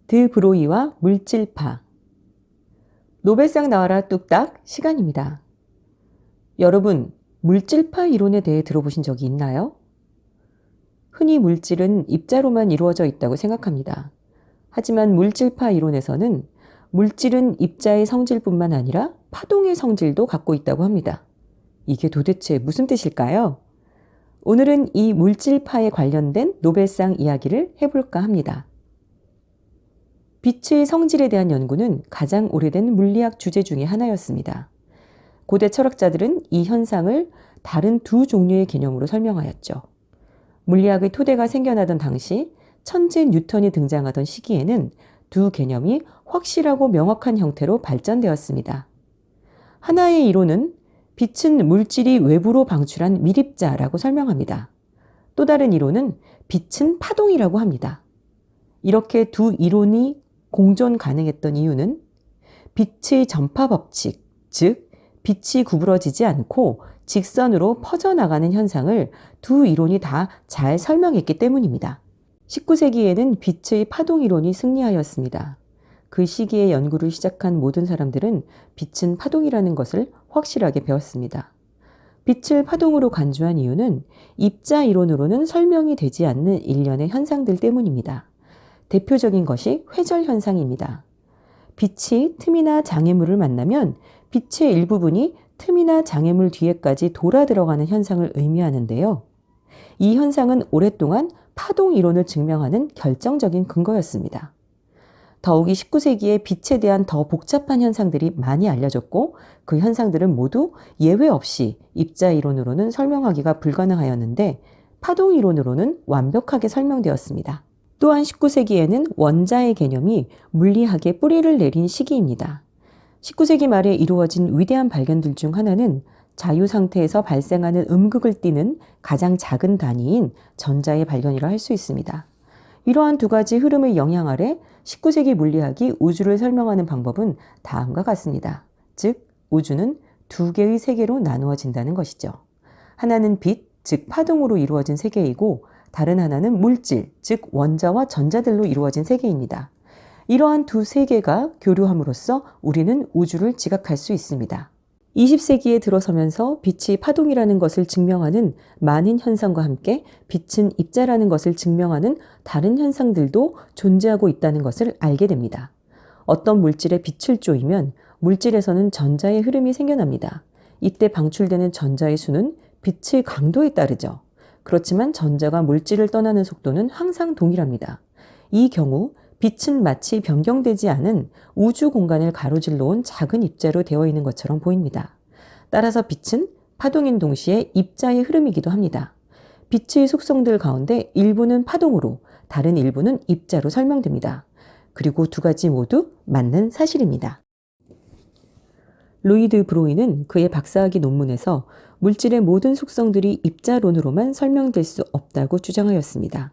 드 브로이와 물질파. 노벨상 나와라 뚝딱 시간입니다. 여러분, 물질파 이론에 대해 들어보신 적이 있나요? 흔히 물질은 입자로만 이루어져 있다고 생각합니다. 하지만 물질파 이론에서는 물질은 입자의 성질뿐만 아니라 파동의 성질도 갖고 있다고 합니다. 이게 도대체 무슨 뜻일까요? 오늘은 이 물질파에 관련된 노벨상 이야기를 해볼까 합니다. 빛의 성질에 대한 연구는 가장 오래된 물리학 주제 중에 하나였습니다. 고대 철학자들은 이 현상을 다른 두 종류의 개념으로 설명하였죠. 물리학의 토대가 생겨나던 당시 천재 뉴턴이 등장하던 시기에는 두 개념이 확실하고 명확한 형태로 발전되었습니다. 하나의 이론은 빛은 물질이 외부로 방출한 밀입자라고 설명합니다. 또 다른 이론은 빛은 파동이라고 합니다. 이렇게 두 이론이 공존 가능했던 이유는 빛의 전파 법칙, 즉 빛이 구부러지지 않고 직선으로 퍼져나가는 현상을 두 이론이 다 잘 설명했기 때문입니다. 19세기에는 빛의 파동 이론이 승리하였습니다. 그 시기에 연구를 시작한 모든 사람들은 빛은 파동이라는 것을 확실하게 배웠습니다. 빛을 파동으로 간주한 이유는 입자 이론으로는 설명이 되지 않는 일련의 현상들 때문입니다. 대표적인 것이 회절 현상입니다. 빛이 틈이나 장애물을 만나면 빛의 일부분이 틈이나 장애물 뒤에까지 돌아 들어가는 현상을 의미하는데요. 이 현상은 오랫동안 파동 이론을 증명하는 결정적인 근거였습니다. 더욱이 19세기에 빛에 대한 더 복잡한 현상들이 많이 알려졌고 그 현상들은 모두 예외 없이 입자 이론으로는 설명하기가 불가능하였는데 파동 이론으로는 완벽하게 설명되었습니다. 또한 19세기에는 원자의 개념이 물리학에 뿌리를 내린 시기입니다. 19세기 말에 이루어진 위대한 발견들 중 하나는 자유 상태에서 발생하는 음극을 띠는 가장 작은 단위인 전자의 발견이라 할 수 있습니다. 이러한 두 가지 흐름의 영향 아래 19세기 물리학이 우주를 설명하는 방법은 다음과 같습니다. 즉, 우주는 두 개의 세계로 나누어진다는 것이죠. 하나는 빛, 즉 파동으로 이루어진 세계이고 다른 하나는 물질, 즉 원자와 전자들로 이루어진 세계입니다. 이러한 두 세계가 교류함으로써 우리는 우주를 지각할 수 있습니다. 20세기에 들어서면서 빛이 파동이라는 것을 증명하는 많은 현상과 함께 빛은 입자라는 것을 증명하는 다른 현상들도 존재하고 있다는 것을 알게 됩니다. 어떤 물질에 빛을 쬐이면 물질에서는 전자의 흐름이 생겨납니다. 이때 방출되는 전자의 수는 빛의 강도에 따르죠. 그렇지만 전자가 물질을 떠나는 속도는 항상 동일합니다. 이 경우 빛은 마치 변경되지 않은 우주 공간을 가로질러 온 작은 입자로 되어 있는 것처럼 보입니다. 따라서 빛은 파동인 동시에 입자의 흐름이기도 합니다. 빛의 속성들 가운데 일부는 파동으로, 다른 일부는 입자로 설명됩니다. 그리고 두 가지 모두 맞는 사실입니다. 루이 드 브로이는 그의 박사학위 논문에서 물질의 모든 속성들이 입자론으로만 설명될 수 없다고 주장하였습니다.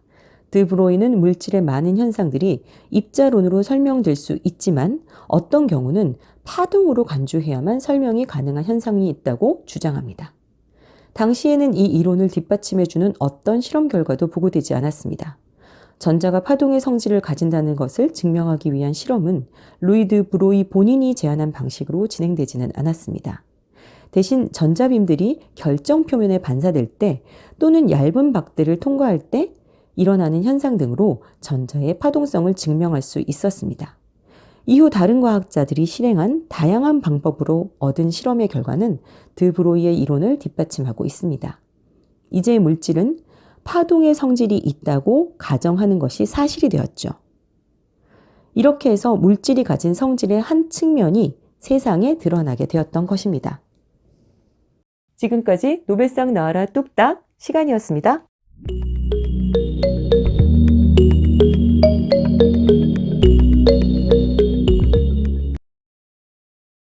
드 브로이는 물질의 많은 현상들이 입자론으로 설명될 수 있지만 어떤 경우는 파동으로 간주해야만 설명이 가능한 현상이 있다고 주장합니다. 당시에는 이 이론을 뒷받침해주는 어떤 실험 결과도 보고되지 않았습니다. 전자가 파동의 성질을 가진다는 것을 증명하기 위한 실험은 루이 드 브로이 본인이 제안한 방식으로 진행되지는 않았습니다. 대신 전자빔들이 결정 표면에 반사될 때 또는 얇은 박대를 통과할 때 일어나는 현상 등으로 전자의 파동성을 증명할 수 있었습니다. 이후 다른 과학자들이 실행한 다양한 방법으로 얻은 실험의 결과는 드 브로이의 이론을 뒷받침하고 있습니다. 이제 물질은 파동의 성질이 있다고 가정하는 것이 사실이 되었죠. 이렇게 해서 물질이 가진 성질의 한 측면이 세상에 드러나게 되었던 것입니다. 지금까지 노벨상 나와라 뚝딱 시간이었습니다.